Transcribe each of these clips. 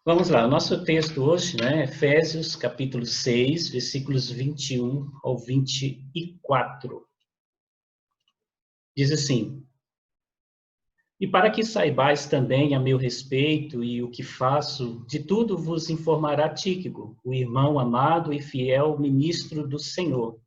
Vamos lá, o nosso texto hoje, né, Efésios capítulo 6, versículos 21 ao 24. Diz assim: E para que saibais também a meu respeito e o que faço, de tudo vos informará Tíquico, o irmão amado e fiel ministro do Senhor.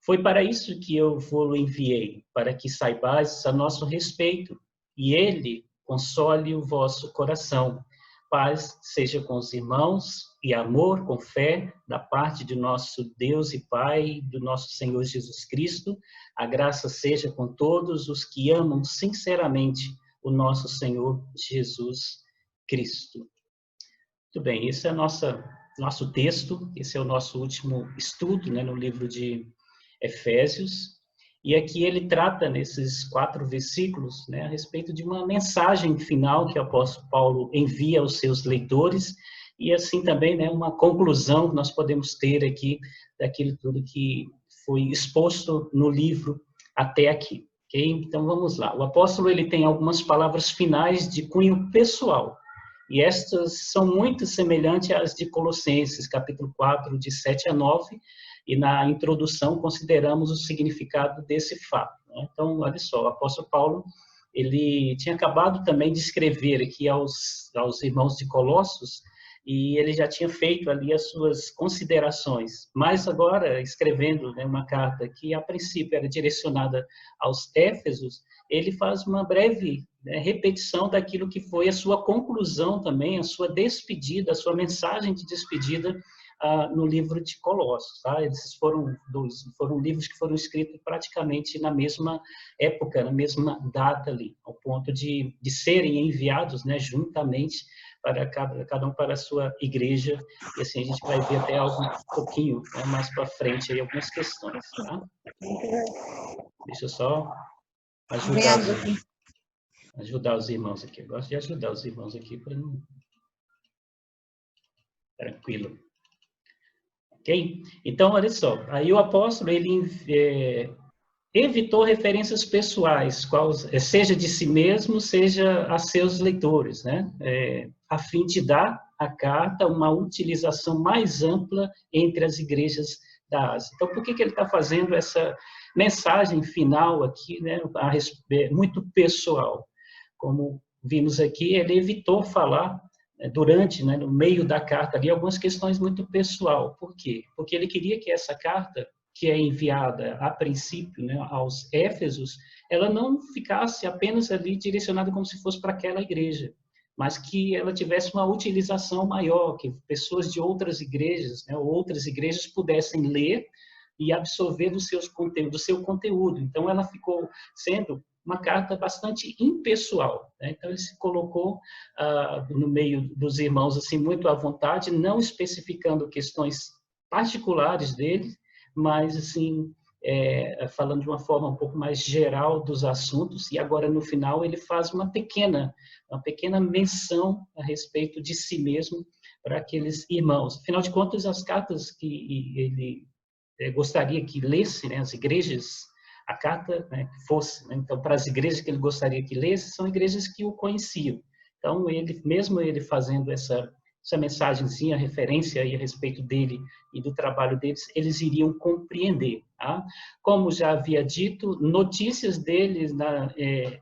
Foi para isso que eu vou-lo enviei, para que saibais a nosso respeito, e ele console o vosso coração. Paz seja com os irmãos e amor com fé da parte de nosso Deus e Pai, do nosso Senhor Jesus Cristo. A graça seja com todos os que amam sinceramente o nosso Senhor Jesus Cristo. Muito bem, esse é nosso texto, esse é o nosso último estudo, né, no livro de Efésios, e aqui ele trata, nesses 4 versículos, né, a respeito de uma mensagem final que o apóstolo Paulo envia aos seus leitores, e assim também, né, uma conclusão que nós podemos ter aqui daquilo tudo que foi exposto no livro até aqui. Okay? Então vamos lá. O apóstolo ele tem algumas palavras finais de cunho pessoal, e estas são muito semelhantes às de Colossenses, capítulo 4, de 7 a 9, e na introdução consideramos o significado desse fato. Né? Então, olha só, o apóstolo Paulo, ele tinha acabado também de escrever aqui aos irmãos de Colossos, e ele já tinha feito ali as suas considerações, mas agora, escrevendo, né, uma carta que a princípio era direcionada aos Éfesos, ele faz uma breve, né, repetição daquilo que foi a sua conclusão também, a sua despedida, a sua mensagem de despedida no livro de Colossos. Tá? Esses foram livros que foram escritos praticamente na mesma época, na mesma data ali, ao ponto de serem enviados, né, juntamente para cada um para a sua igreja, e assim a gente vai ver até algo um pouquinho, né, mais para frente aí, algumas questões. Tá? Deixa eu só ajudar os irmãos aqui. Eu gosto de ajudar os irmãos aqui para não... Tranquilo. Ok? Então, olha só. Aí o apóstolo, ele evitou referências pessoais, seja de si mesmo, seja a seus leitores, né? A fim de dar à carta uma utilização mais ampla entre as igrejas da Ásia. Então, por que ele está fazendo essa mensagem final aqui, né? Muito pessoal? Como vimos aqui, ele evitou falar durante, né, no meio da carta ali, algumas questões muito pessoal. Por quê? Porque ele queria que essa carta, que é enviada a princípio, né, aos Éfesos, ela não ficasse apenas ali direcionada como se fosse para aquela igreja, mas que ela tivesse uma utilização maior, que pessoas de outras igrejas, né, ou outras igrejas pudessem ler e absorver do seu conteúdo. Então, ela ficou sendo uma carta bastante impessoal. Né? Então, ele se colocou no meio dos irmãos assim muito à vontade, não especificando questões particulares dele, mas assim falando de uma forma um pouco mais geral dos assuntos. E agora no final ele faz uma pequena menção a respeito de si mesmo para aqueles irmãos. Afinal de contas, as cartas que ele gostaria que lesse, né, as igrejas, a carta, né, que fosse, né, então para as igrejas que ele gostaria que lesse, são igrejas que o conheciam. Então mesmo ele fazendo essa mensagenzinha, referência aí a respeito dele e do trabalho deles, eles iriam compreender. Tá? Como já havia dito, notícias deles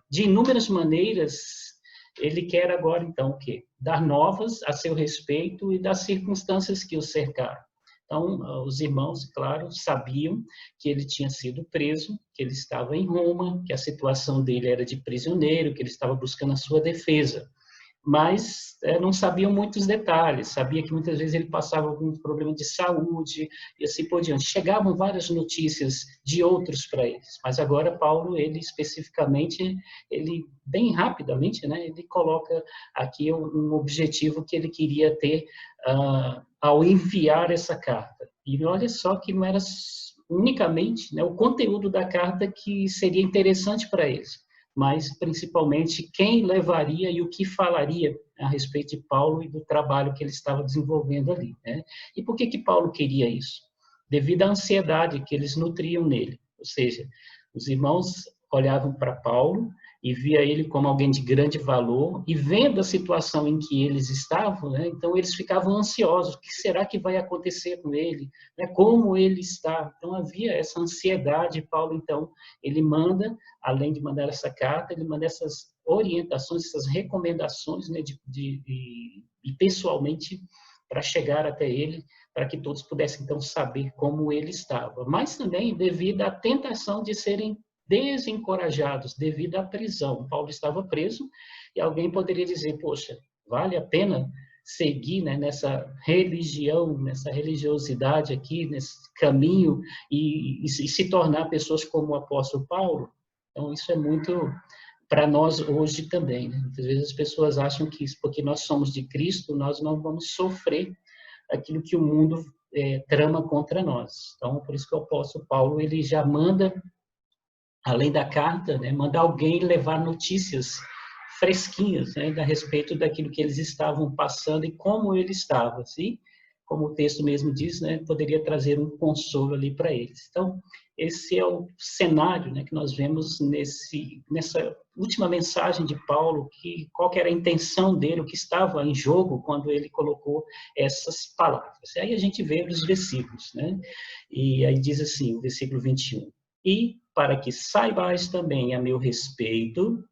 de inúmeras maneiras. Ele quer agora então o quê? Dar novas a seu respeito e das circunstâncias que o cercaram. Então, os irmãos, claro, sabiam que ele tinha sido preso, que ele estava em Roma, que a situação dele era de prisioneiro, que ele estava buscando a sua defesa. Mas não sabiam muitos detalhes, sabia que muitas vezes ele passava algum problema de saúde e assim por diante. Chegavam várias notícias de outros para eles, mas agora Paulo, ele especificamente, ele bem rapidamente, né, ele coloca aqui um objetivo que ele queria ter ao enviar essa carta. E olha só que não era unicamente, né, o conteúdo da carta que seria interessante para eles, mas principalmente quem levaria e o que falaria a respeito de Paulo e do trabalho que ele estava desenvolvendo ali. Né? E por que Paulo queria isso? Devido à ansiedade que eles nutriam nele. Ou seja, os irmãos olhavam para Paulo e via ele como alguém de grande valor, e vendo a situação em que eles estavam, né, então eles ficavam ansiosos, o que será que vai acontecer com ele, né, como ele está? Então havia essa ansiedade. Paulo, então, ele manda, além de mandar essa carta, ele manda essas orientações, essas recomendações, né, e pessoalmente para chegar até ele, para que todos pudessem, então, saber como ele estava. Mas também devido à tentação de serem desencorajados devido à prisão. Paulo estava preso e alguém poderia dizer, poxa, vale a pena seguir, né, nessa religião, nessa religiosidade aqui, nesse caminho e se tornar pessoas como o apóstolo Paulo? Então, isso é muito para nós hoje também, né? Muitas vezes as pessoas acham que porque nós somos de Cristo, nós não vamos sofrer aquilo que o mundo trama contra nós. Então, por isso que o apóstolo Paulo, ele já manda, além da carta, né, mandar alguém levar notícias fresquinhas, né, a respeito daquilo que eles estavam passando e como ele estava, assim, como o texto mesmo diz, né, poderia trazer um consolo ali para eles. Então, esse é o cenário, né, que nós vemos nessa última mensagem de Paulo, qual que era a intenção dele, o que estava em jogo quando ele colocou essas palavras. Aí a gente vê os versículos, né, e aí diz assim, o versículo 21, e para que saibais também a meu respeito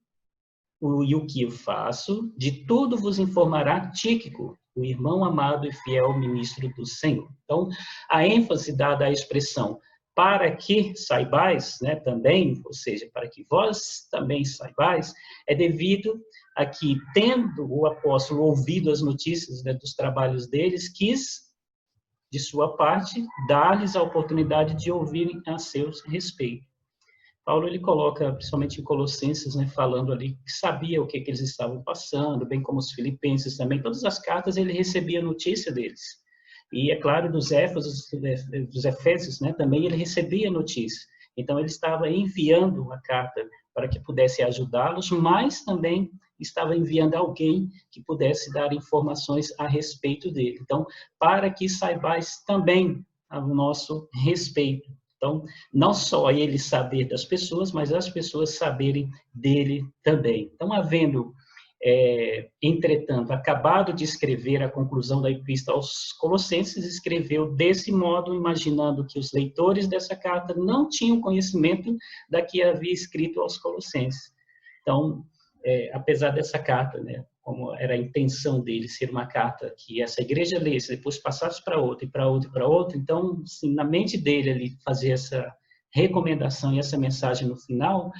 e o que eu faço, de tudo vos informará Tíquico, o irmão amado e fiel ministro do Senhor. Então, a ênfase dada à expressão para que saibais, né, também, ou seja, para que vós também saibais, é devido a que, tendo o apóstolo ouvido as notícias, né, dos trabalhos deles, quis, de sua parte, dar-lhes a oportunidade de ouvirem a seu respeito. Paulo, ele coloca, principalmente em Colossenses, né, falando ali que sabia o que eles estavam passando, bem como os filipenses também. Todas as cartas ele recebia notícia deles. E, é claro, dos Efésios, né, também ele recebia notícia. Então, ele estava enviando a carta para que pudesse ajudá-los, mas também estava enviando alguém que pudesse dar informações a respeito dele. Então, para que saibais também a nosso respeito. Então, não só ele saber das pessoas, mas as pessoas saberem dele também. Então, havendo, entretanto, acabado de escrever a conclusão da epístola aos Colossenses, escreveu desse modo, imaginando que os leitores dessa carta não tinham conhecimento da que havia escrito aos Colossenses. Então, apesar dessa carta, né, como era a intenção dele ser uma carta que essa igreja lesse, depois passasse para outra, e para outra, e para outra, então, assim, na mente dele, ele fazer essa recomendação e essa mensagem no final,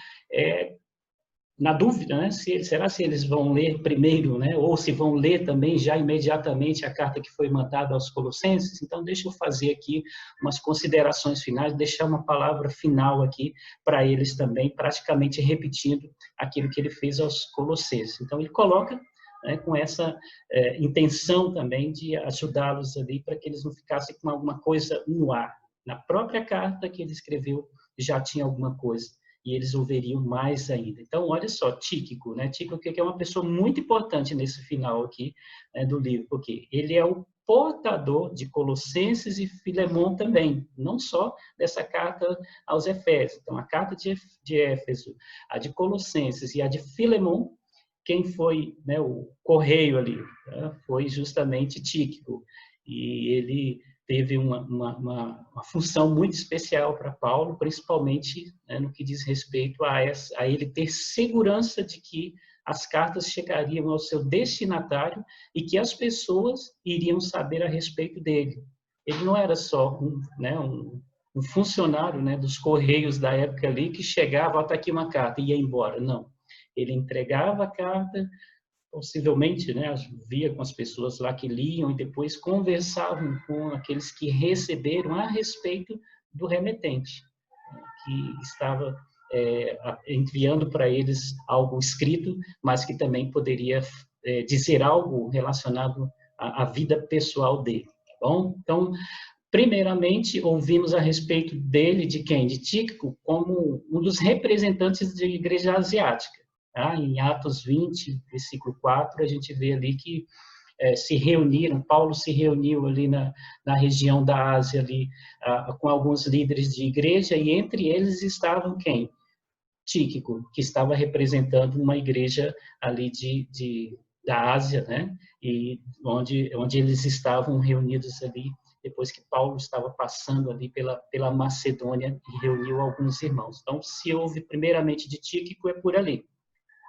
na dúvida, né, será se eles vão ler primeiro, né, ou se vão ler também já imediatamente a carta que foi mandada aos Colossenses. Então, deixa eu fazer aqui umas considerações finais, deixar uma palavra final aqui para eles também, praticamente repetindo aquilo que ele fez aos Colossenses. Então, ele coloca, né, com essa intenção também de ajudá-los ali para que eles não ficassem com alguma coisa no ar. Na própria carta que ele escreveu já tinha alguma coisa e eles ouviriam mais ainda. Então, olha só, Tíquico, né? Tíquico, que é uma pessoa muito importante nesse final aqui, né, do livro, porque ele é o portador de Colossenses e Filemão também, não só dessa carta aos Efésios. Então, a carta de Éfeso, a de Colossenses e a de Filemão, quem foi, né, o correio ali, né, foi justamente Tíquico. E ele teve uma função muito especial para Paulo, principalmente, né, no que diz respeito a ele ter segurança de que as cartas chegariam ao seu destinatário e que as pessoas iriam saber a respeito dele. Ele não era só um funcionário, né, dos correios da época ali que chegava, está aqui uma carta e ia embora. Não. Ele entregava a carta, possivelmente, né, via com as pessoas lá que liam e depois conversavam com aqueles que receberam a respeito do remetente, que estava enviando para eles algo escrito, mas que também poderia dizer algo relacionado à vida pessoal dele. Tá bom? Então, primeiramente, ouvimos a respeito dele, de quem? De Tíquico, como um dos representantes da igreja asiática. Tá? Em Atos 20, versículo 4, a gente vê ali que se reuniram, Paulo se reuniu ali na região da Ásia, ali, com alguns líderes de igreja, e entre eles estavam quem? Tíquico, que estava representando uma igreja ali da Ásia, né? E onde eles estavam reunidos ali, depois que Paulo estava passando ali pela Macedônia e reuniu alguns irmãos. Então, se houve primeiramente de Tíquico, é por ali.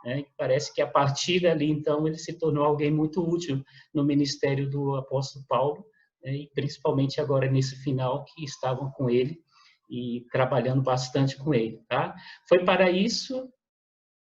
Né? Parece que a partir dali, então, ele se tornou alguém muito útil no ministério do apóstolo Paulo, né? E principalmente agora nesse final, que estavam com ele e trabalhando bastante com ele. Tá? Foi para isso,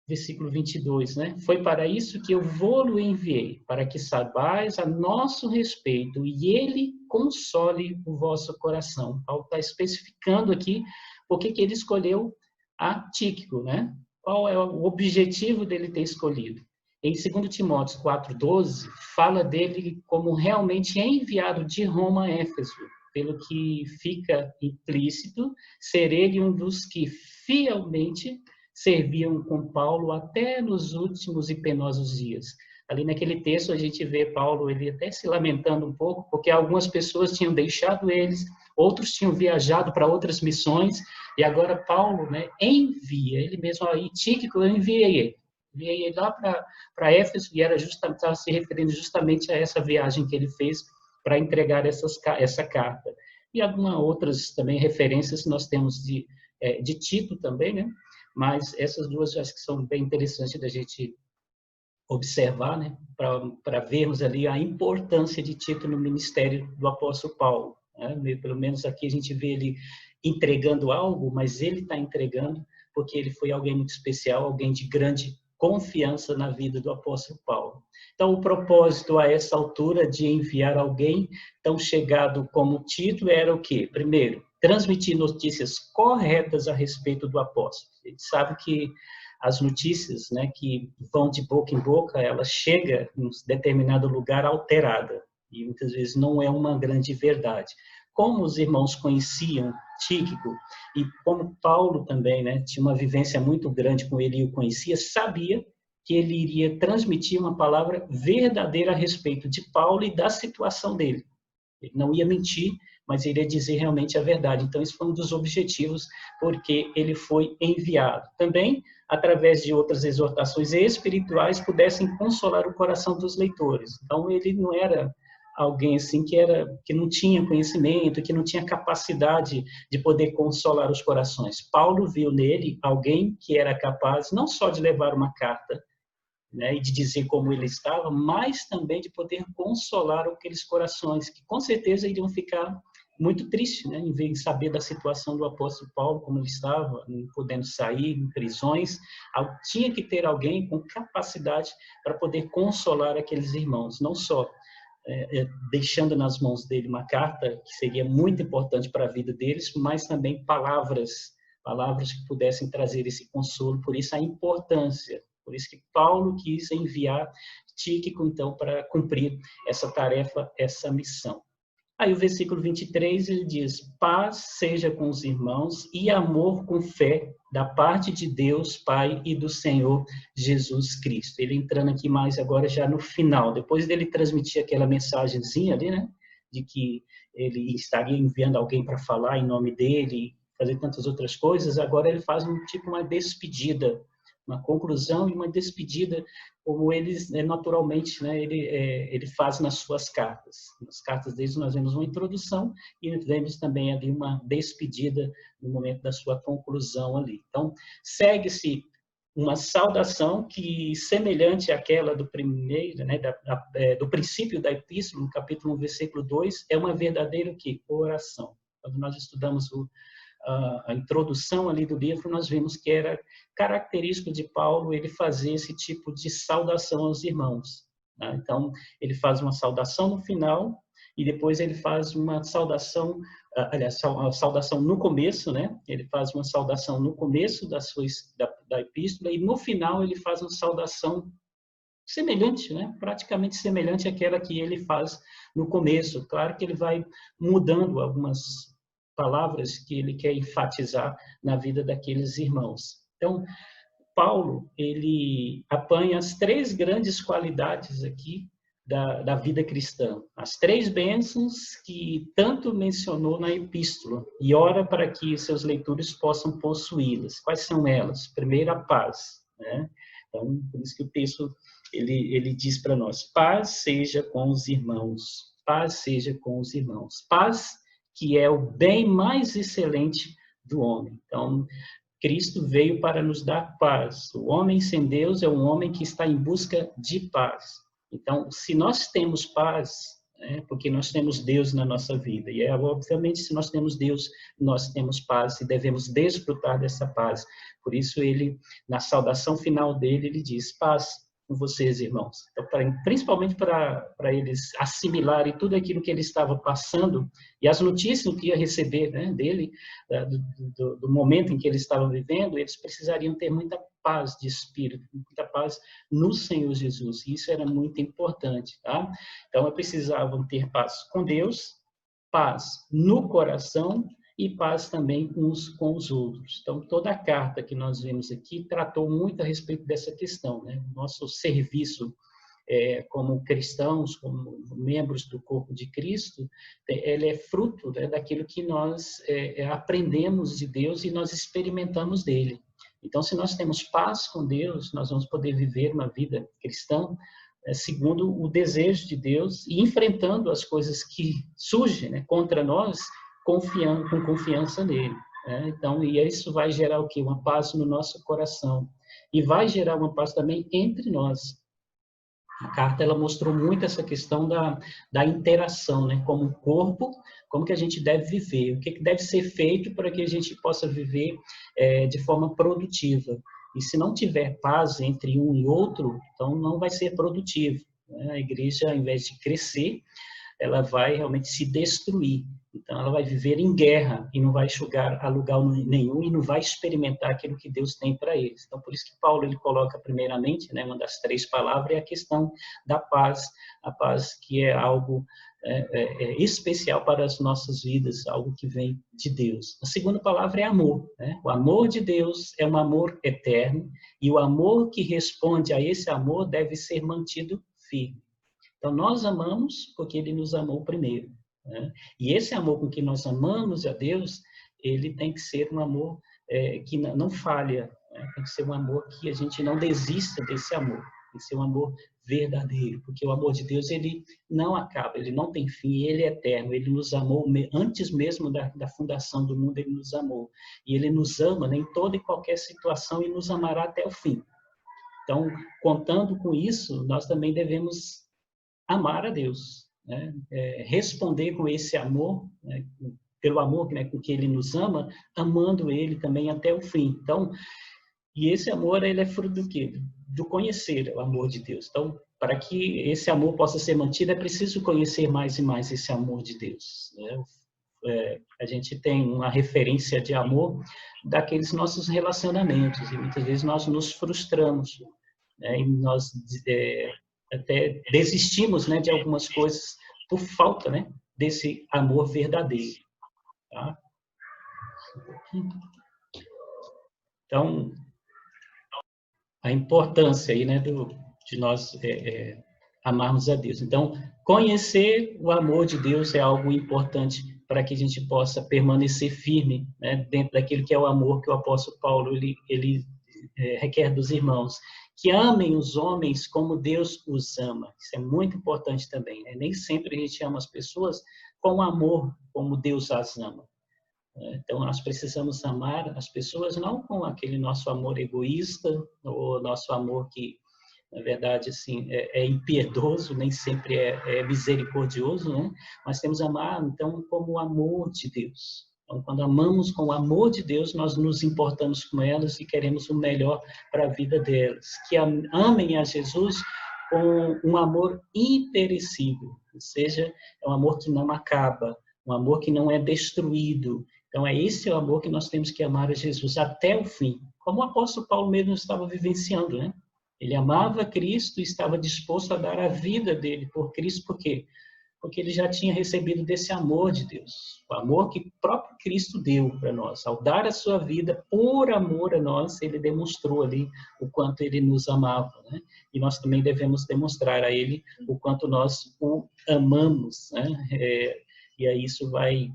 versículo 22, né? Foi para isso que eu vou-lo enviei, para que saibais a nosso respeito e ele console o vosso coração. Paulo está especificando aqui porque que ele escolheu a Tíquico, né? Qual é o objetivo dele ter escolhido? Em 2 Timóteo 4,12, fala dele como realmente enviado de Roma a Éfeso, pelo que fica implícito ser ele um dos que fielmente serviam com Paulo até nos últimos e penosos dias. Ali naquele texto a gente vê Paulo ele até se lamentando um pouco, porque algumas pessoas tinham deixado eles, outros tinham viajado para outras missões, e agora Paulo, né, envia, ele mesmo aí, Tíquico, eu enviei ele lá para Éfeso, e estava se referindo justamente a essa viagem que ele fez para entregar essa carta. E algumas outras também referências nós temos de Tito também, né? Mas essas duas eu acho que são bem interessantes da gente observar, né? Para vermos ali a importância de Tito no ministério do apóstolo Paulo. Né? Pelo menos aqui a gente vê ele entregando algo, mas ele está entregando porque ele foi alguém muito especial, alguém de grande confiança na vida do apóstolo Paulo. Então, o propósito a essa altura de enviar alguém tão chegado como Tito era o quê? Primeiro, transmitir notícias corretas a respeito do apóstolo. A gente sabe que as notícias, né, que vão de boca em boca, ela chega em um determinado lugar alterada, e muitas vezes não é uma grande verdade. Como os irmãos conheciam Tíquico, e como Paulo também, né, tinha uma vivência muito grande com ele e o conhecia, sabia que ele iria transmitir uma palavra verdadeira a respeito de Paulo e da situação dele. Ele não ia mentir, mas iria dizer realmente a verdade. Então, esse foi um dos objetivos porque ele foi enviado. Também, através de outras exortações espirituais, pudessem consolar o coração dos leitores. Então, ele não era alguém assim que não tinha conhecimento, que não tinha capacidade de poder consolar os corações. Paulo viu nele alguém que era capaz não só de levar uma carta, né, e de dizer como ele estava, mas também de poder consolar aqueles corações que com certeza iriam ficar muito tristes, né, em saber da situação do apóstolo Paulo, como ele estava, não podendo sair, em prisões. Tinha que ter alguém com capacidade para poder consolar aqueles irmãos, não só deixando nas mãos dele uma carta que seria muito importante para a vida deles, mas também palavras que pudessem trazer esse consolo. Por isso a importância, por isso que Paulo quis enviar Tíquico, então, para cumprir essa tarefa, essa missão. Aí o versículo 23, ele diz, paz seja com os irmãos e amor com fé da parte de Deus, Pai e do Senhor Jesus Cristo. Ele entrando aqui mais agora já no final, depois dele transmitir aquela mensagenzinha ali, né, de que ele estaria enviando alguém para falar em nome dele, fazer tantas outras coisas, agora ele faz uma despedida, uma conclusão e uma despedida, como eles naturalmente, né, ele faz nas suas cartas. Nas cartas deles nós vemos uma introdução e vemos também ali uma despedida no momento da sua conclusão ali. Então, segue-se uma saudação que, semelhante àquela do primeiro, né, do princípio da epístola, no capítulo 1, versículo 2, é uma verdadeira oração. Quando nós estudamos a introdução ali do livro, nós vimos que era característico de Paulo ele fazer esse tipo de saudação aos irmãos. Né? Então, ele faz uma saudação no final e depois ele faz uma saudação, aliás, a saudação no começo, né? Ele faz uma saudação no começo da epístola e no final ele faz uma saudação semelhante, né? Praticamente semelhante àquela que ele faz no começo. Claro que ele vai mudando algumas palavras que ele quer enfatizar na vida daqueles irmãos. Então, Paulo, ele apanha as três grandes qualidades aqui da vida cristã. As 3 bênçãos que tanto mencionou na epístola, e ora para que seus leitores possam possuí-las. Quais são elas? Primeiro, a paz, né? Então, por isso que o texto ele diz para nós: paz seja com os irmãos, paz seja com os irmãos. Paz, que é o bem mais excelente do homem. Então, Cristo veio para nos dar paz. O homem sem Deus é um homem que está em busca de paz. Então, se nós temos paz, porque nós temos Deus na nossa vida, e obviamente, se nós temos Deus, nós temos paz e devemos desfrutar dessa paz. Por isso, ele, na saudação final dele, ele diz: paz com vocês, irmãos. Então, principalmente para eles assimilarem tudo aquilo que ele estava passando e as notícias que ia receber, né, dele, do momento em que ele estava vivendo, eles precisariam ter muita paz de espírito, muita paz no Senhor Jesus. E isso era muito importante, tá? Então, eles precisavam ter paz com Deus, paz no coração e paz também uns com os outros. Então, toda a carta que nós vemos aqui tratou muito a respeito dessa questão, né? Nosso serviço como cristãos, como membros do corpo de Cristo, ele é fruto, né, daquilo que nós aprendemos de Deus e nós experimentamos dele. Então, se nós temos paz com Deus, nós vamos poder viver uma vida cristã segundo o desejo de Deus e enfrentando as coisas que surgem, né, contra nós, confiando com confiança nele. Então, e isso vai gerar o quê? Uma paz no nosso coração. E vai gerar uma paz também entre nós. A carta ela mostrou muito essa questão da interação, né? Como um corpo, como que a gente deve viver, o que deve ser feito para que a gente possa viver de forma produtiva. E se não tiver paz entre um e outro, então não vai ser produtivo, né? A igreja, ao invés de crescer, ela vai realmente se destruir. Então, ela vai viver em guerra e não vai chegar a lugar nenhum e não vai experimentar aquilo que Deus tem para eles. Então, por isso que Paulo ele coloca primeiramente, né, uma das 3 palavras é a questão da paz, a paz que é algo especial para as nossas vidas, algo que vem de Deus. A segunda palavra é amor, né? O amor de Deus é um amor eterno e o amor que responde a esse amor deve ser mantido firme. Então, nós amamos porque ele nos amou primeiro, né? E esse amor com que nós amamos a Deus, ele tem que ser um amor que não falha, né? Tem que ser um amor que a gente não desista desse amor, tem que ser um amor verdadeiro, porque o amor de Deus, ele não acaba, ele não tem fim, ele é eterno, ele nos amou antes mesmo da fundação do mundo, ele nos amou. E ele nos ama, né, em toda e qualquer situação e nos amará até o fim. Então, contando com isso, nós também devemos amar a Deus, né? Responder com esse amor, né? Pelo amor, né, com que ele nos ama, amando ele também até o fim. Então, e esse amor, ele é fruto do quê? Do conhecer o amor de Deus. Então, para que esse amor possa ser mantido, é preciso conhecer mais e mais esse amor de Deus, né? A gente tem uma referência de amor daqueles nossos relacionamentos, e muitas vezes nós nos frustramos, né? E nós até desistimos, né, de algumas coisas por falta, né, desse amor verdadeiro, tá? Então, a importância aí, né, de nós amarmos a Deus. Então, conhecer o amor de Deus é algo importante para que a gente possa permanecer firme, né, dentro daquilo que é o amor que o apóstolo Paulo ele requer dos irmãos. Que amem os homens como Deus os ama. Isso é muito importante também, né? Nem sempre a gente ama as pessoas com amor como Deus as ama. Então, nós precisamos amar as pessoas não com aquele nosso amor egoísta, ou nosso amor que, na verdade, assim, é impiedoso, nem sempre é misericordioso, né? Mas temos que amar, então, como o amor de Deus. Então, quando amamos com o amor de Deus, nós nos importamos com elas e queremos o melhor para a vida delas. Que amem a Jesus com um amor imperecível, ou seja, é um amor que não acaba, um amor que não é destruído. Então, esse o amor que nós temos que amar a Jesus até o fim, como o apóstolo Paulo mesmo estava vivenciando, né? Ele amava Cristo e estava disposto a dar a vida dele por Cristo, por quê? porque ele já tinha recebido desse amor de Deus, o amor que o próprio Cristo deu para nós. Ao dar a sua vida por amor a nós, ele demonstrou ali o quanto ele nos amava, né? E nós também devemos demonstrar a ele o quanto nós o amamos, né? E aí isso vai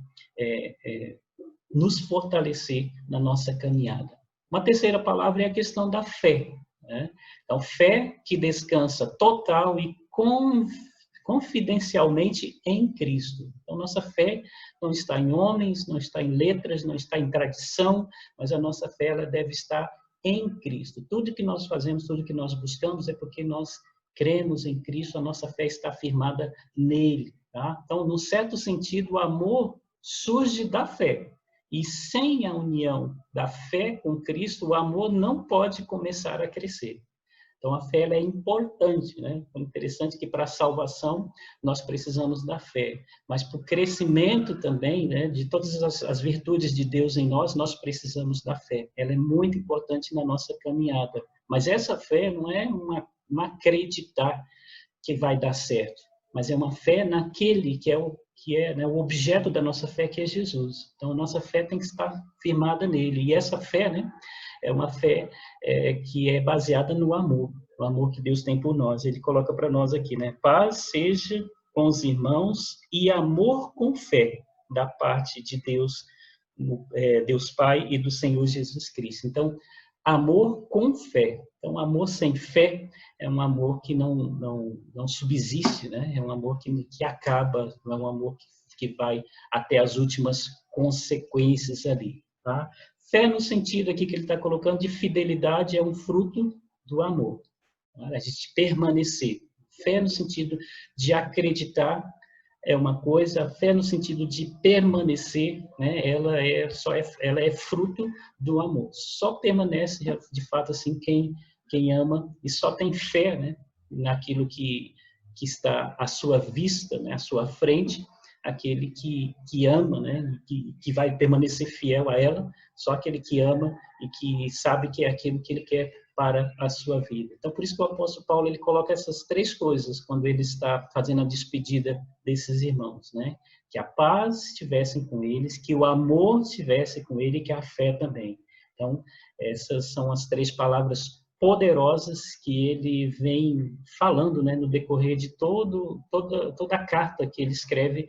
nos fortalecer na nossa caminhada. Uma terceira palavra é a questão da fé, né? Então, fé que descansa total e confidencialmente em Cristo. Então, nossa fé não está em homens, não está em letras, não está em tradição, mas a nossa fé ela deve estar em Cristo. Tudo que nós fazemos, tudo que nós buscamos é porque nós cremos em Cristo, a nossa fé está firmada nele. Tá? Então, num certo sentido, o amor surge da fé. E sem a união da fé com Cristo, o amor não pode começar a crescer. Então, a fé ela é importante, né? É interessante que para a salvação nós precisamos da fé, mas para o crescimento também, né, de todas as virtudes de Deus em nós, nós precisamos da fé. Ela é muito importante na nossa caminhada, mas essa fé não é um acreditar que vai dar certo, mas é uma fé naquele que é né, o objeto da nossa fé, que é Jesus. Então, a nossa fé tem que estar firmada nele, e essa fé, né, é uma fé que é baseada no amor, o amor que Deus tem por nós. Ele coloca para nós aqui, né? Paz seja com os irmãos e amor com fé, da parte de Deus, Deus Pai e do Senhor Jesus Cristo. Então, amor com fé. Então, amor sem fé é um amor que não subsiste, né? É um amor que acaba, não é um amor que vai até as últimas consequências ali, tá? Fé no sentido aqui que ele está colocando de fidelidade é um fruto do amor. A gente permanecer. Fé no sentido de acreditar é uma coisa, a fé no sentido de permanecer, né? Ela é fruto do amor. Só permanece de fato assim quem ama e só tem fé, né, naquilo que está à sua vista, né, à sua frente, aquele que ama, né, que vai permanecer fiel a ela, só aquele que ama e que sabe que é aquilo que ele quer para a sua vida. Então, por isso que o apóstolo Paulo ele coloca essas três coisas quando ele está fazendo a despedida desses irmãos, né? Que a paz estivesse com eles, que o amor estivesse com ele e que a fé também. Então, essas são as três palavras poderosas que ele vem falando, né, no decorrer de toda a carta que ele escreve,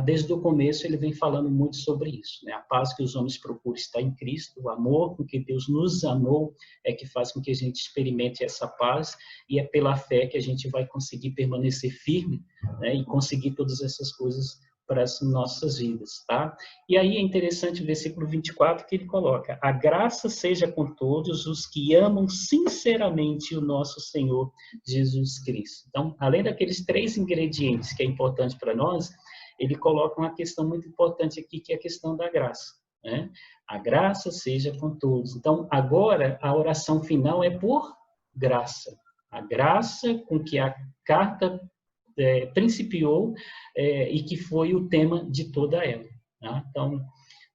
desde o começo ele vem falando muito sobre isso, né? A paz que os homens procuram está em Cristo, o amor com que Deus nos amou é que faz com que a gente experimente essa paz, e é pela fé que a gente vai conseguir permanecer firme, né, e conseguir todas essas coisas para as nossas vidas, tá? E aí é interessante o versículo 24 que ele coloca: a graça seja com todos os que amam sinceramente o nosso Senhor Jesus Cristo. Então, além daqueles três ingredientes que é importante para nós, ele coloca uma questão muito importante aqui, que é a questão da graça, né? A graça seja com todos. Então, agora, a oração final é por graça. A graça com que a carta principiou e que foi o tema de toda ela. Tá? Então,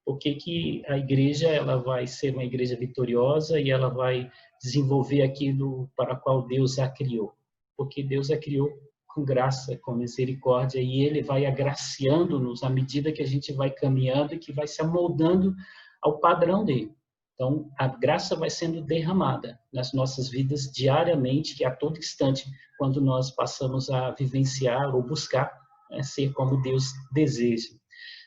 por que a igreja ela vai ser uma igreja vitoriosa e ela vai desenvolver aquilo para o qual Deus a criou? Porque Deus a criou com graça, com misericórdia, e Ele vai agraciando-nos à medida que a gente vai caminhando e que vai se amoldando ao padrão dele. Então, a graça vai sendo derramada nas nossas vidas diariamente, que a todo instante, quando nós passamos a vivenciar ou buscar, né, ser como Deus deseja.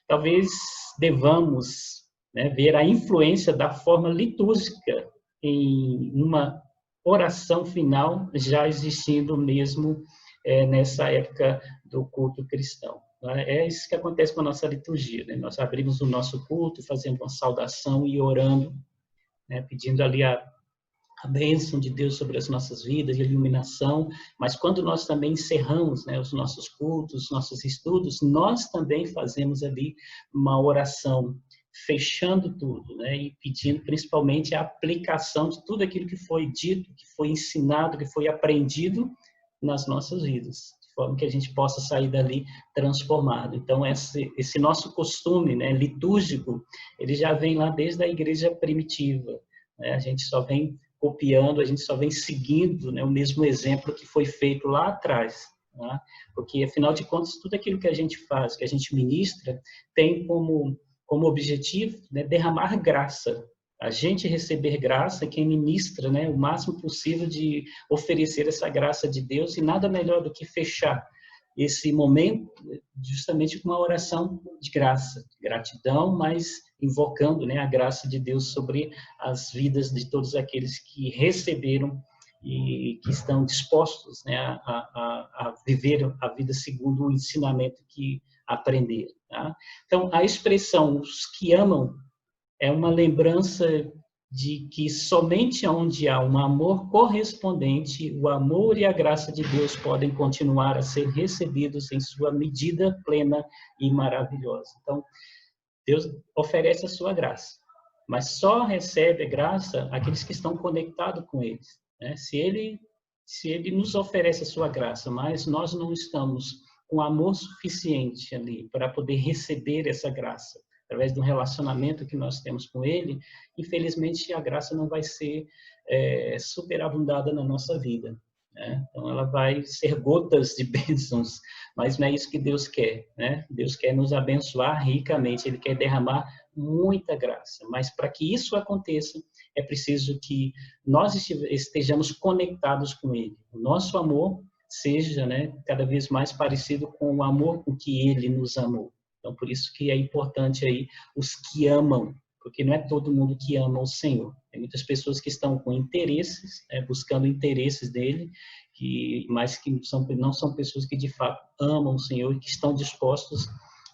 Talvez devamos, né, ver a influência da forma litúrgica em uma oração final, já existindo mesmo nessa época do culto cristão. É isso que acontece com a nossa liturgia, né? Nós abrimos o nosso culto, fazendo uma saudação e orando, né, pedindo ali a bênção de Deus sobre as nossas vidas, de iluminação, mas quando nós também encerramos, né, os nossos cultos, os nossos estudos, nós também fazemos ali uma oração, fechando tudo, né, e pedindo principalmente a aplicação de tudo aquilo que foi dito, que foi ensinado, que foi aprendido nas nossas vidas, de forma que a gente possa sair dali transformado. Então, esse nosso costume, né, litúrgico, ele já vem lá desde a igreja primitiva, né? A gente só vem copiando, a gente só vem seguindo, né, o mesmo exemplo que foi feito lá atrás. Tá? Porque, afinal de contas, tudo aquilo que a gente faz, que a gente ministra, tem como objetivo, né, derramar graça. A gente receber graça, quem ministra, né, o máximo possível de oferecer essa graça de Deus, e nada melhor do que fechar esse momento justamente com uma oração de graça, de gratidão, mas invocando, né, a graça de Deus sobre as vidas de todos aqueles que receberam e que estão dispostos, né, a viver a vida segundo o ensinamento que aprenderam. Tá? Então, a expressão "os que amam" é uma lembrança de que somente onde há um amor correspondente, o amor e a graça de Deus podem continuar a ser recebidos em sua medida plena e maravilhosa. Então, Deus oferece a sua graça, mas só recebe a graça aqueles que estão conectados com Ele. Né? Se Ele nos oferece a sua graça, mas nós não estamos com amor suficiente ali para poder receber essa graça, através do relacionamento que nós temos com Ele, infelizmente a graça não vai ser superabundada na nossa vida. Né? Então ela vai ser gotas de bênçãos, mas não é isso que Deus quer. Né? Deus quer nos abençoar ricamente, Ele quer derramar muita graça, mas para que isso aconteça, é preciso que nós estejamos conectados com Ele. O nosso amor seja, né, cada vez mais parecido com o amor com que Ele nos amou. Então, por isso que é importante aí os que amam, porque não é todo mundo que ama o Senhor. Tem muitas pessoas que estão com interesses, buscando interesses dele, mas que não são pessoas que de fato amam o Senhor e que estão dispostos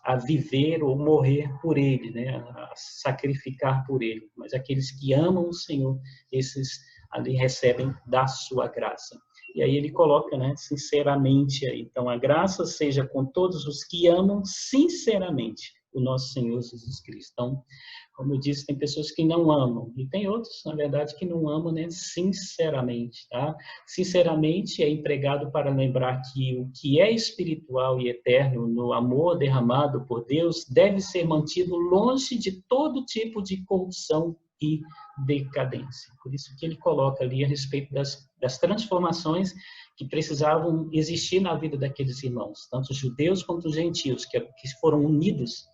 a viver ou morrer por ele, né? A sacrificar por ele. Mas aqueles que amam o Senhor, esses ali recebem da sua graça. E aí ele coloca, né, sinceramente, aí. Então, a graça seja com todos os que amam sinceramente o nosso Senhor Jesus Cristo. Então, como eu disse, tem pessoas que não amam, e tem outros, na verdade, que não amam, né, sinceramente. Tá? Sinceramente é empregado para lembrar que o que é espiritual e eterno no amor derramado por Deus deve ser mantido longe de todo tipo de corrupção e decadência. Por isso que ele coloca ali a respeito das transformações que precisavam existir na vida daqueles irmãos, tanto judeus quanto gentios, que foram unidos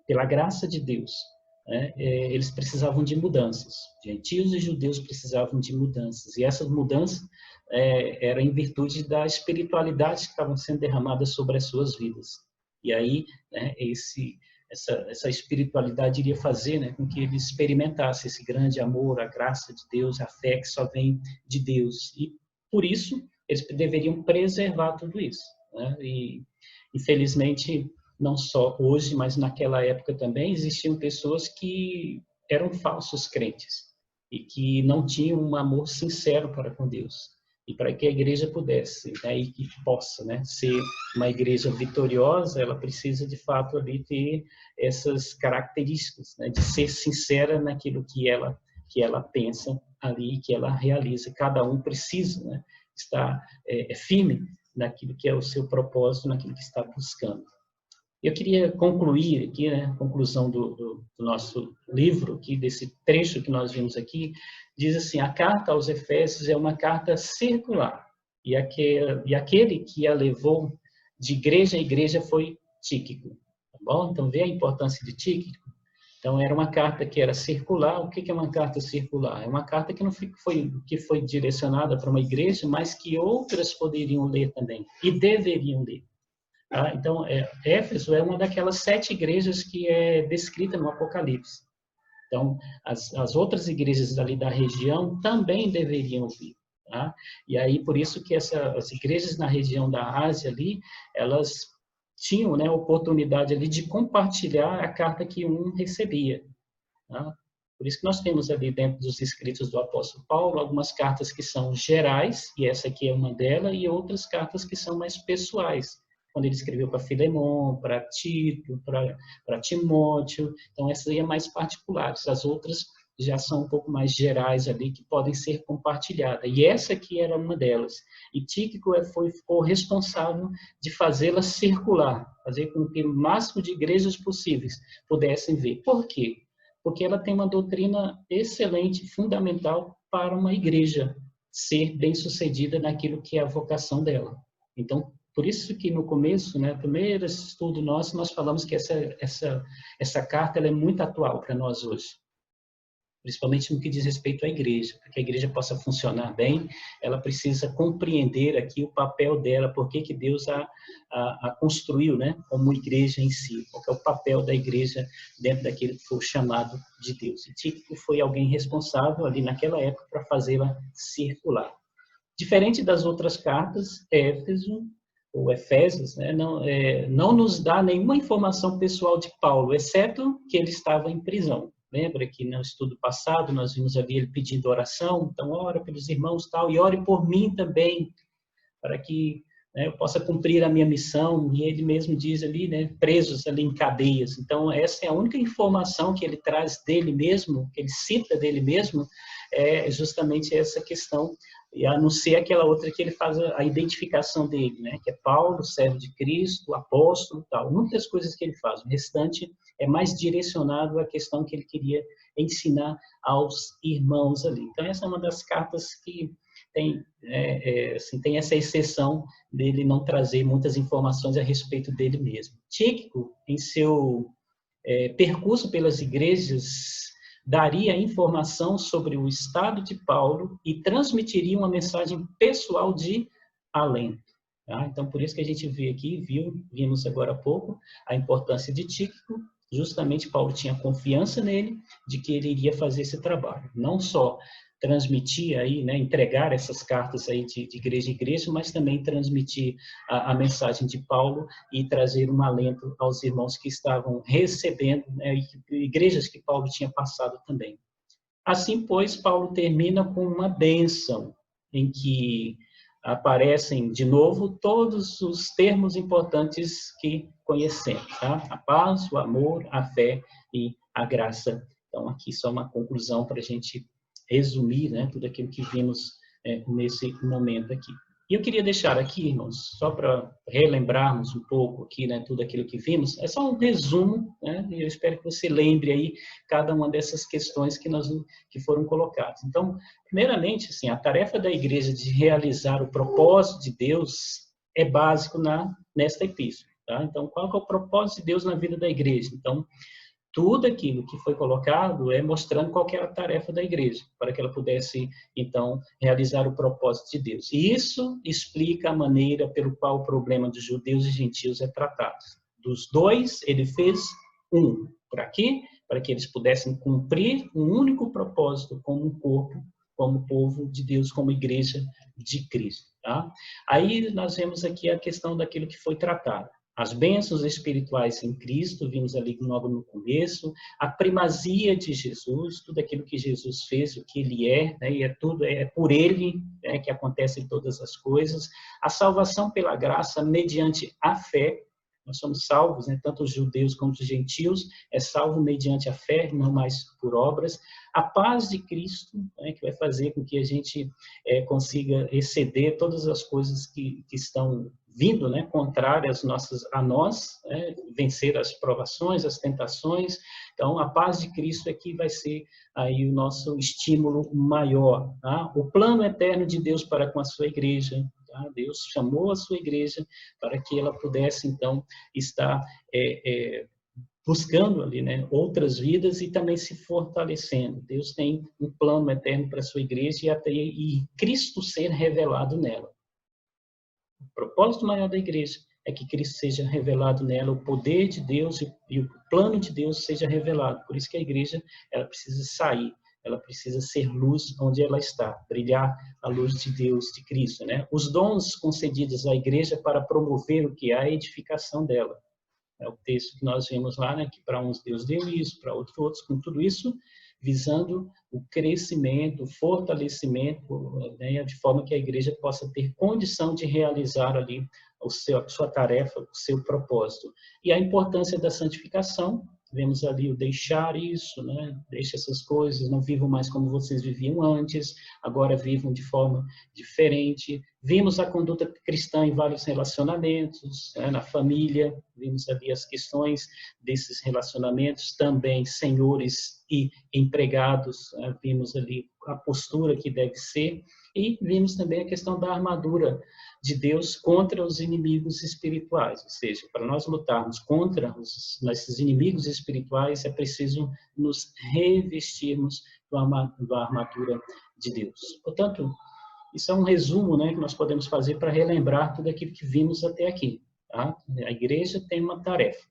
pela graça de Deus. Né? Eles precisavam de mudanças. Gentios e judeus precisavam de mudanças. E essas mudanças eram em virtude da espiritualidade que estavam sendo derramadas sobre as suas vidas. E aí, né, essa espiritualidade iria fazer, né, com que ele experimentasse esse grande amor, a graça de Deus, a fé que só vem de Deus. E, por isso, eles deveriam preservar tudo isso. Né? E, infelizmente, não só hoje, mas naquela época também, existiam pessoas que eram falsos crentes e que não tinham um amor sincero para com Deus. E para que a igreja pudesse, né, e que possa, né, ser uma igreja vitoriosa, ela precisa, de fato, ali ter essas características, né, de ser sincera naquilo que ela pensa ali, que ela realiza. Cada um precisa, né, estar firme naquilo que é o seu propósito, naquilo que está buscando. Eu queria concluir aqui, né, a conclusão do nosso livro, aqui, desse trecho que nós vimos aqui, diz assim: a carta aos Efésios é uma carta circular, e aquele que a levou de igreja a igreja foi Tíquico. Tá bom? Então, vê a importância de Tíquico. Então, era uma carta que era circular. O que é uma carta circular? É uma carta que não foi direcionada para uma igreja, mas que outras poderiam ler também, e deveriam ler. Tá? Então, Éfeso é uma daquelas 7 igrejas que é descrita no Apocalipse. Então, as outras igrejas ali da região também deveriam vir. Tá? E aí, por isso que as igrejas na região da Ásia ali, elas tinham, né, a oportunidade ali de compartilhar a carta que um recebia. Tá? Por isso que nós temos ali dentro dos escritos do apóstolo Paulo algumas cartas que são gerais, e essa aqui é uma delas, e outras cartas que são mais pessoais, quando ele escreveu para Filemon, para Tito, para Timóteo. Então, essas aí é mais particulares. As outras já são um pouco mais gerais ali, que podem ser compartilhadas. E essa aqui era uma delas. E Tíquico ficou responsável de fazê-la circular, fazer com que o máximo de igrejas possíveis pudessem ver. Por quê? Porque ela tem uma doutrina excelente, fundamental para uma igreja ser bem-sucedida naquilo que é a vocação dela. Então, Por isso que no começo, né, primeiro estudo nosso, nós falamos que essa carta ela é muito atual para nós hoje. Principalmente no que diz respeito à igreja. Para que a igreja possa funcionar bem, ela precisa compreender aqui o papel dela, por que Deus a construiu, né, como igreja em si, qual é o papel da igreja dentro daquilo que foi o chamado de Deus. E Tíquico foi alguém responsável ali naquela época para fazê-la circular. Diferente das outras cartas, Éfeso, ou Efésios, né, não nos dá nenhuma informação pessoal de Paulo, exceto que ele estava em prisão. Lembra que no estudo passado nós vimos ali ele pedindo oração, então ora pelos irmãos tal, e ore por mim também, para que, né, eu possa cumprir a minha missão, e ele mesmo diz ali, né, presos ali em cadeias. Então essa é a única informação que ele traz dele mesmo, que ele cita dele mesmo, é justamente essa questão, e a não ser aquela outra que ele faz a identificação dele, né, que é Paulo, servo de Cristo, apóstolo, tal. Muitas coisas que ele faz, o restante é mais direcionado à questão que ele queria ensinar aos irmãos ali. Então essa é uma das cartas que tem, assim, tem essa exceção dele não trazer muitas informações a respeito dele mesmo. Tíquico, em seu percurso pelas igrejas, daria informação sobre o estado de Paulo e transmitiria uma mensagem pessoal de alento. Tá? Então, por isso que a gente vê aqui, vimos agora há pouco, a importância de Tíquico. Justamente Paulo tinha confiança nele, de que ele iria fazer esse trabalho. Não só transmitir aí, né, entregar essas cartas aí de igreja em igreja, mas também transmitir a mensagem de Paulo e trazer um alento aos irmãos que estavam recebendo, né, igrejas que Paulo tinha passado também. Assim, pois, Paulo termina com uma bênção, em que aparecem de novo todos os termos importantes que conhecemos, tá? A paz, o amor, a fé e a graça. Então, aqui só uma conclusão para a gente resumir, né, tudo aquilo que vimos nesse momento aqui. E eu queria deixar aqui, irmãos, só para relembrarmos um pouco aqui, né, tudo aquilo que vimos, é só um resumo, né, e eu espero que você lembre aí cada uma dessas questões que foram colocadas. Então, primeiramente, assim, a tarefa da igreja de realizar o propósito de Deus é básico nesta epístola, tá? Então, qual que é o propósito de Deus na vida da igreja? Então, tudo aquilo que foi colocado é mostrando qual que era a tarefa da igreja, para que ela pudesse, então, realizar o propósito de Deus. E isso explica a maneira pelo qual o problema dos judeus e gentios é tratado. Dos dois, ele fez um. Por aqui, para que eles pudessem cumprir um único propósito como um corpo, como povo de Deus, como igreja de Cristo. Tá? Aí nós vemos aqui a questão daquilo que foi tratado. As bênçãos espirituais em Cristo, vimos ali logo no começo, a primazia de Jesus, tudo aquilo que Jesus fez, o que ele é, né, e é por ele, né, que acontecem todas as coisas, a salvação pela graça mediante a fé, nós somos salvos, né, tanto os judeus como os gentios, é salvo mediante a fé, não mais por obras, a paz de Cristo, né, que vai fazer com que a gente consiga exceder todas as coisas que estão vindo, né, contrárias a nós, né, vencer as provações, as tentações. Então, a paz de Cristo é que vai ser aí o nosso estímulo maior. Tá? O plano eterno de Deus para com a sua igreja. Tá? Deus chamou a sua igreja para que ela pudesse, então, estar buscando ali, né, outras vidas e também se fortalecendo. Deus tem um plano eterno para a sua igreja e Cristo ser revelado nela. O propósito maior da igreja é que Cristo seja revelado nela, o poder de Deus e o plano de Deus seja revelado. Por isso que a igreja ela precisa sair, ela precisa ser luz onde ela está, brilhar a luz de Deus, de Cristo, né? Os dons concedidos à igreja para promover o que é a edificação dela. É o texto que nós vimos lá, né? Que para uns Deus deu isso, para outros, com tudo isso visando o crescimento, o fortalecimento, né, de forma que a igreja possa ter condição de realizar ali a sua tarefa, o seu propósito. E a importância da santificação, vemos ali o deixar isso, né? Deixe essas coisas, não vivam mais como vocês viviam antes, agora vivam de forma diferente. Vimos a conduta cristã em vários relacionamentos, né? Na família, vimos ali as questões desses relacionamentos, também senhores e empregados, né? Vimos ali a postura que deve ser, e vimos também a questão da armadura de Deus contra os inimigos espirituais. Ou seja, para nós lutarmos contra esses inimigos espirituais, é preciso nos revestirmos da armadura de Deus. Portanto, isso é um resumo, né, que nós podemos fazer para relembrar tudo aquilo que vimos até aqui. Tá? A igreja tem uma tarefa,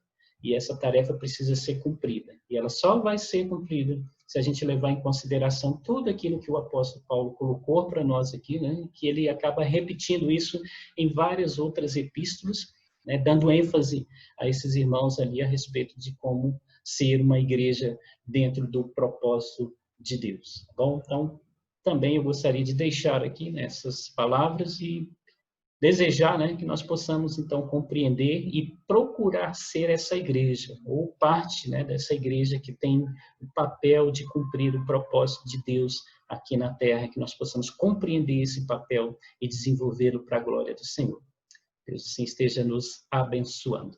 e essa tarefa precisa ser cumprida. E ela só vai ser cumprida se a gente levar em consideração tudo aquilo que o apóstolo Paulo colocou para nós aqui, né, que ele acaba repetindo isso em várias outras epístolas, né, dando ênfase a esses irmãos ali a respeito de como ser uma igreja dentro do propósito de Deus. Bom, então, também eu gostaria de deixar aqui nessas palavras e desejar, né, que nós possamos, então, compreender e procurar ser essa igreja, ou parte, né, dessa igreja que tem o papel de cumprir o propósito de Deus aqui na Terra, que nós possamos compreender esse papel e desenvolvê-lo para a glória do Senhor. Deus assim esteja nos abençoando.